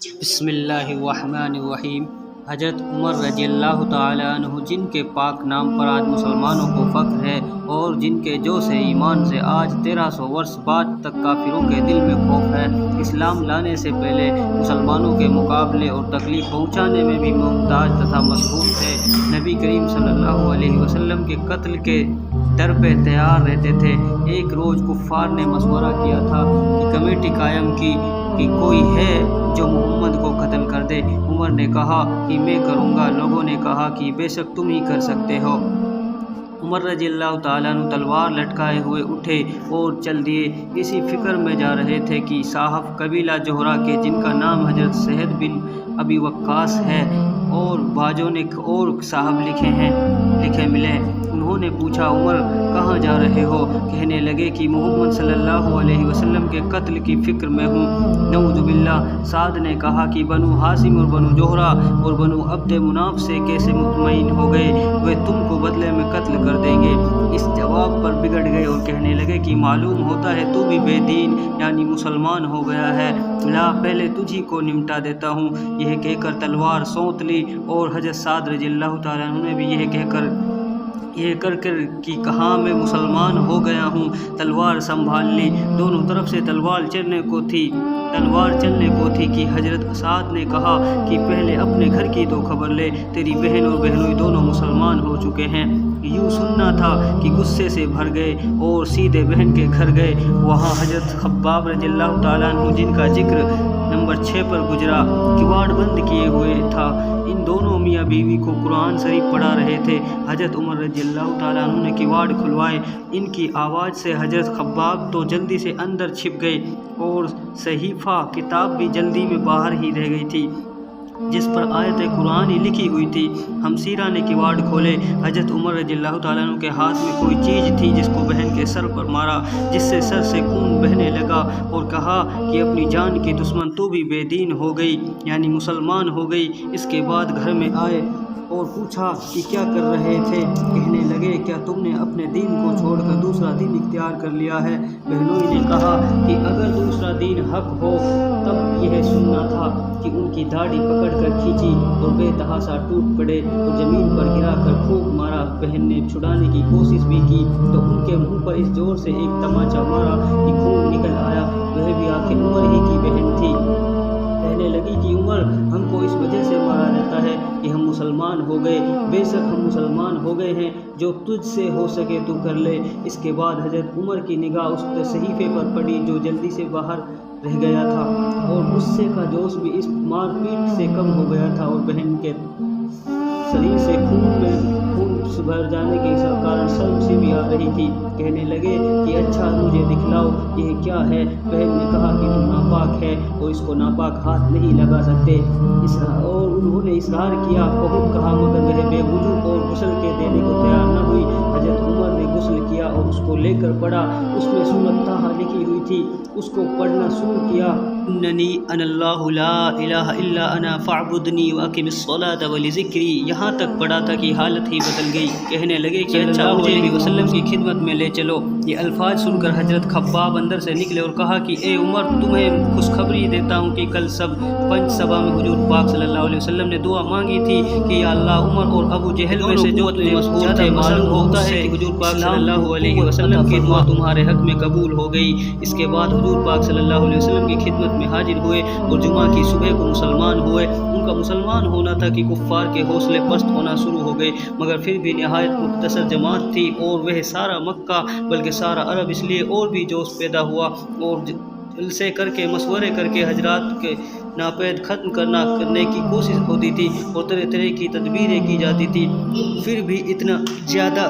بسم اللہ الرحمن الرحیم۔ حضرت عمر رضی اللہ تعالیٰ عنہ، جن کے پاک نام پر آج مسلمانوں کو فخر ہے اور جن کے جوش ایمان سے آج 1300 برس بعد تک کافروں کے دل میں خوف ہے، اسلام لانے سے پہلے مسلمانوں کے مقابلے اور تکلیف پہنچانے میں بھی محتاج تھا مشغول تھے۔ نبی کریم صلی اللہ علیہ وسلم کے قتل کے در پہ تیار رہتے تھے۔ ایک روز کفار نے مشورہ کیا تھا کہ کمیٹی قائم کی کہ کوئی ہے جو محمد کو قتل کر دے۔ عمر نے کہا کہ میں کروں گا۔ لوگوں نے کہا کہ بے شک تم ہی کر سکتے ہو۔ عمر رضی اللہ تعالیٰ عنہ تلوار لٹکائے ہوئے اٹھے اور چل دیے۔ اسی فکر میں جا رہے تھے کہ صاحب قبیلہ جوہرہ کے، جن کا نام حضرت سعد بن ابی وقاص ہے، اور باجوں نے اور صاحب لکھے ملے۔ انہوں نے پوچھا عمر کہاں جا رہے ہو؟ کہنے لگے کہ محمد صلی اللہ علیہ وسلم کے قتل کی فکر میں ہوں۔ نعوذ باللہ۔ سعد نے کہا کہ بنو ہاشم اور بنو زہرہ اور بنو عبد مناف سے کیسے مطمئن ہو گئے؟ وہ تم کو بدلے میں قتل کر دیں گے۔ اس جواب پر بگڑ گئے اور کہنے لگے کہ معلوم ہوتا ہے تو بھی بے دین یعنی مسلمان ہو گیا ہے۔ لا، پہلے تجھی کو نمٹا دیتا ہوں۔ یہ کہہ کر تلوار سونت لی، اور حضرت سعد رضی اللہ تعالیٰ عنہ نے بھی یہ کر کہ کہاں میں مسلمان ہو گیا ہوں، تلوار سنبھال لی۔ دونوں طرف سے تلوار چلنے کو تھی کہ حضرت سعد نے کہا کہ پہلے اپنے گھر کی تو خبر لے، تیری بہن اور بہنوئی دونوں مسلمان ہو چکے ہیں۔ یوں سننا تھا کہ غصے سے بھر گئے اور سیدھے بہن کے گھر گئے۔ وہاں حضرت خباب رضی اللہ تعالیٰ عنہ، جن کا ذکر نمبر 6 پر گزرا، کواڑ بند کیے ہوئے تھا۔ ان دونوں میاں بیوی کو قرآن شریف پڑھا رہے تھے۔ حضرت عمر رضی اللہ تعالیٰ عنہ نے کواڑ کھلوائے۔ ان کی آواز سے حضرت خباب تو جلدی سے اندر چھپ گئے، اور صحیفہ کتاب بھی جلدی میں باہر ہی رہ گئی تھی جس پر آیت قرآن ہی لکھی ہوئی تھی۔ ہمشیرہ نے کواڑ کھولے۔ حضرت عمر رضی اللہ تعالیٰ عنہ کے ہاتھ میں کوئی چیز تھی جس کو بہن کے سر پر مارا، جس سے سر سے خون بہنے لگا، اور کہا کہ اپنی جان کی دشمن تو بھی بے دین ہو گئی یعنی مسلمان ہو گئی۔ اس کے بعد گھر میں آئے اور پوچھا کہ کیا کر رہے تھے؟ کہنے لگے کیا تم نے اپنے دین کو چھوڑ کر دوسرا دین اختیار کر لیا ہے؟ بہنوئی نے کہا کہ اگر دوسرا دین حق ہو تب یہ سننا تھا کہ ان کی داڑھی پکڑ کر کھینچی اور بے تحاشا ٹوٹ پڑے اور زمین پر گرا کر خوب مارا۔ بہن نے چھڑانے کی کوشش بھی کی تو ان کے منہ پر اس زور سے ایک تماچا مارا کہ خون نکل آیا۔ وہ بھی آخر عمر ہی کی بہن تھی۔ کہنے لگی کہ عمر، ہم کو اس وجہ سے مارا جاتا ہے کہ ہم مسلمان ہو گئے۔ بے شک ہم مسلمان ہو گئے ہیں، جو تجھ سے ہو سکے تو کر لے۔ اس کے بعد حضرت عمر کی نگاہ اس صحیفے پر پڑی جو جلدی سے باہر رہ گیا تھا، اور غصے کا جوش بھی اس مار پیٹ سے کم ہو گیا تھا، اور بہن کے شریر سے خون بھر جانے کے کارن شرم سے بھی آ رہی تھی۔ کہنے لگے کہ اچھا مجھے دکھلاؤ یہ کیا ہے؟ بہن نے کہا کہ تو ناپاک ہے اور اس کو ناپاک ہاتھ نہیں لگا سکتے، اور انہوں نے اصرار کیا، بہت کہا، مگر وہ بے وضو اور غسل کے دینے کو تیار نہ ہوئی۔ حضرت عمر نے غسل کیا اور اس کو لے کر پڑھا۔ اس میں سورۃ طٰہٰ لکھی ہوئی تھی۔ اس کو پڑھنا شروع کیا۔ اننی انا اللہ لا الہ الا انا فاعبدنی واقم الصلاۃ ولذکری، یہاں تک پڑھا تھا کہ حالت ہی بدل گئی۔ کہنے لگے کہ اچھا مجھے بھی وسلم کی خدمت میں لے چلو۔ یہ الفاظ سن کر حضرت خباب اندر سے نکلے اور کہا کہ اے عمر، تمہیں خوشخبری دیتا ہوں کہ کل پنج سبا میں حضور پاک صلی اللہ علیہ وسلم نے دعا مانگی تھی کہ یا اللہ، عمر اور ابو جہل میں سے جو تجھے زیادہ معلوم ہوتا ہے کہ حضور پاک صلی اللہ علیہ وسلم کی دعا تمہارے حق میں قبول ہو گئی۔ اس کے بعد حضور پاک صلی اللہ علیہ وسلم کی خدمت میں حاضر ہوئے اور جمعہ کی صبح کو مسلمان ہوئے۔ ان کا مسلمان ہونا تھا کہ کفار کے حوصلے پست ہونا شروع ہو گئے، مگر پھر بھی نہایت مختصر جماعت تھی، اور وہ سارا مکہ بلکہ سارا عرب اس لیے اور بھی جوش پیدا ہوا، اور جلسے کر کے مشورے کر کے حضرات کے ناپید ختم کرنے کی کوشش ہوتی تھی، اور طرح طرح کی تدبیریں کی جاتی تھی۔ پھر بھی اتنا زیادہ